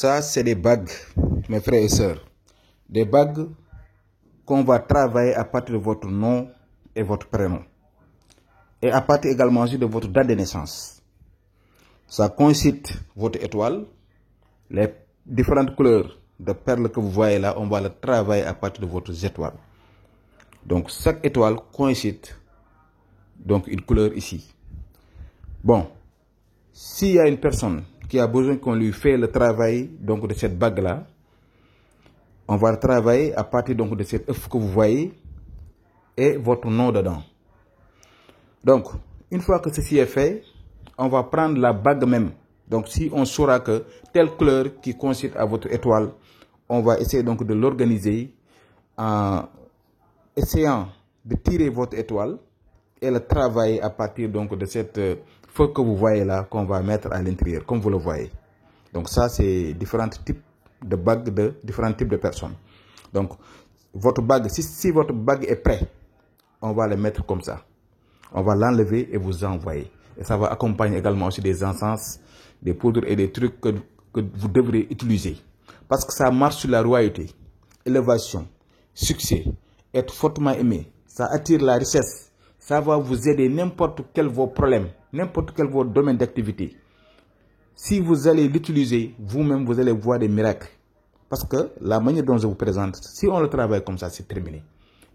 Ça, c'est des bagues, mes frères et sœurs. Des bagues qu'on va travailler à partir de votre nom et votre prénom. Et à partir également aussi de votre date de naissance. Ça concite votre étoile. Les différentes couleurs de perles que vous voyez là, on va le travailler à partir de votre étoile. Donc, chaque étoile coïncide donc une couleur ici. Bon, s'il y a une personne qui a besoin qu'on lui fait le travail donc de cette bague là, on va le travailler à partir donc de cet œuf que vous voyez et votre nom dedans. Donc, une fois que ceci est fait, on va prendre la bague même. Donc, si on saura que telle couleur qui coïncide à votre étoile, on va essayer donc de l'organiser en essayant de tirer votre étoile et le travailler à partir donc de cette feuille que vous voyez là, qu'on va mettre à l'intérieur, comme vous le voyez. Donc ça, c'est différents types de bagues de différents types de personnes. Donc, votre bague, si votre bague est prête, on va le mettre comme ça. On va l'enlever et vous envoyer. Et ça va accompagner également aussi des encens, des poudres et des trucs que vous devrez utiliser. Parce que ça marche sur la royauté, élévation, succès, être fortement aimé. Ça attire la richesse. Ça va vous aider n'importe quel vos problèmes, n'importe quel vos domaines d'activité. Si vous allez l'utiliser, vous-même, vous allez voir des miracles. Parce que la manière dont je vous présente, si on le travaille comme ça, c'est terminé.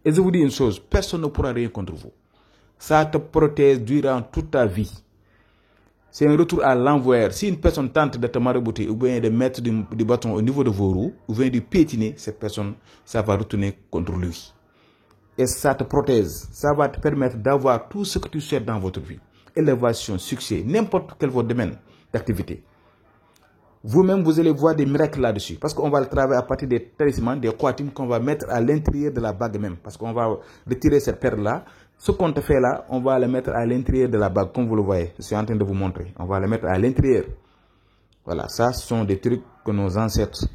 Et je vous dis une chose, personne ne pourra rien contre vous. Ça te protège durant toute ta vie. C'est un retour à l'envers. Si une personne tente de te marabouter ou bien de mettre du bâton au niveau de vos roues, ou bien de piétiner, cette personne, ça va retourner contre lui. Et ça te protège. Ça va te permettre d'avoir tout ce que tu souhaites dans votre vie. Élévation, succès, n'importe quel votre domaine d'activité. Vous-même, vous allez voir des miracles là-dessus. Parce qu'on va le travailler à partir des talismans, des quatimes qu'on va mettre à l'intérieur de la bague même. Parce qu'on va retirer cette perle-là. Ce qu'on te fait là, on va le mettre à l'intérieur de la bague, comme vous le voyez. Je suis en train de vous montrer. On va le mettre à l'intérieur. Voilà, ça, ce sont des trucs que nos ancêtres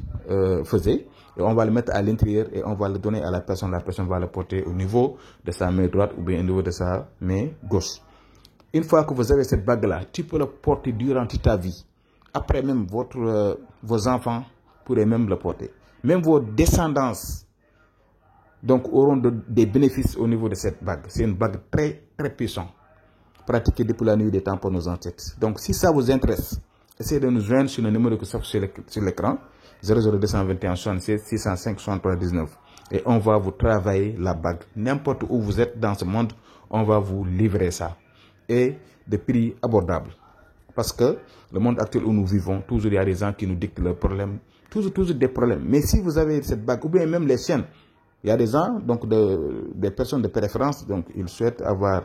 faisaient. Et on va le mettre à l'intérieur et on va le donner à la personne. La personne va le porter au niveau de sa main droite ou bien au niveau de sa main gauche. Une fois que vous avez cette bague-là, tu peux le porter durant toute ta vie. Après même, vos enfants pourraient même le porter. Même vos descendants donc, auront des bénéfices au niveau de cette bague. C'est une bague très, très puissante. Pratiquée depuis la nuit des temps pour nos ancêtres. Donc, si ça vous intéresse, essayez de nous joindre sur le numéro qui s'affiche sur l'écran. 00221 76 605 63 19. Et on va vous travailler la bague. N'importe où vous êtes dans ce monde, on va vous livrer ça. Et de prix abordables. Parce que le monde actuel où nous vivons, toujours il y a des gens qui nous dictent leurs problèmes. Toujours des problèmes. Mais si vous avez cette bague, ou bien même les chaînes, il y a des gens, donc des personnes de préférence, donc ils souhaitent avoir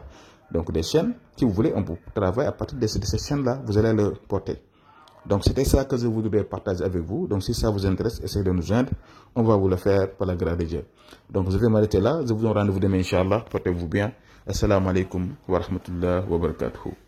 donc des chaînes. Si vous voulez, on peut travailler à partir de ces chaînes-là, vous allez le porter. Donc c'était ça que je voudrais partager avec vous. Donc si ça vous intéresse, essayez de nous joindre. On va vous le faire par la grâce de Dieu. Donc je vais m'arrêter là. Je vous donne rendez-vous demain, Inch'Allah. Portez-vous bien. Assalamu alaikum wa rahmatullahi wa barakatuh.